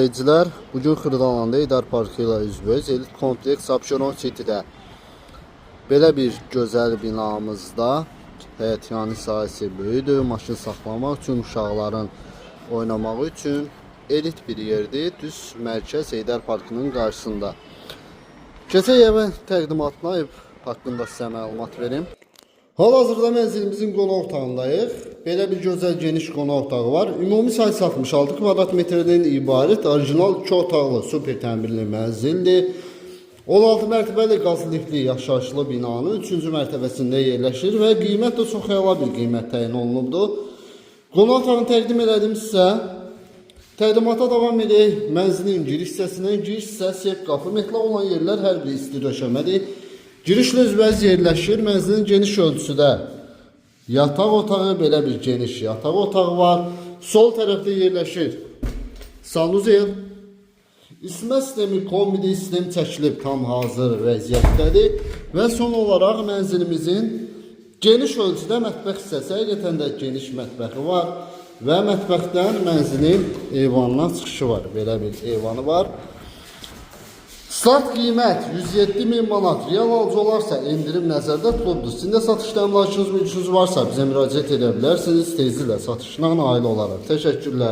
İzləyicilər, bugün Xırdalanda İdar Parkı ilə üzbəüz Elit Kompleks Abşeron City'də belə bir gözəl binamızda həyətyanı sahəsi böyüdür. Maşın saxlamaq üçün, uşaqların oynamaq üçün elit bir yerdir. Düz mərkəz İdar Parkının qarşısında. Keçək evin təqdimatına ev haqqında sizə məlumat verim. Hal-hazırda mənzilimizin qonaq otağındayıq. Belə bir gözəl geniş qonaq otağı var. Ümumi sayısı 66 kvadrat metrdən ibarət orijinal 2 otaqlı super təmirli mənzildir. 16 mərtəbəli qaz liftli yaşayışlı binanın 3-cü mərtəbəsində yerləşir və qiymət də çox əla bir qiymət təyin olunubdur. Qonaq otağını təqdim elədim sizə. Təqdimata davam edək. Mənzilin giriş hissəsindən giriş hissəsi qapı metlaq olan yerlər hər biri isti döşəmədir. Girişlə üzbəüz yerləşir. Mənzilin geniş ölçüsüdə yataq otağı, belə bir geniş yataq otağı var. Sol tərəfdə yerləşir sanuzel. İsitmə sistemi, kombi sistem çəkilib tam hazır vəziyyətdədir. Və son olaraq mənzilimizin geniş ölçüdə mətbəx hissəsi, həqiqətən də geniş mətbəxi var. Və mətbəxdən mənzilin eyvanına çıxışı var. Belə bir eyvanı var. Start qiymət 107.000 manat. Real alıcı olarsa endirim nəzərdə tutulubdur. Sizin də satış təminatınız mülkünüz varsa bizə müraciət edə bilərsiniz. Tezliklə satışla nail olaraq. Təşəkkürlər.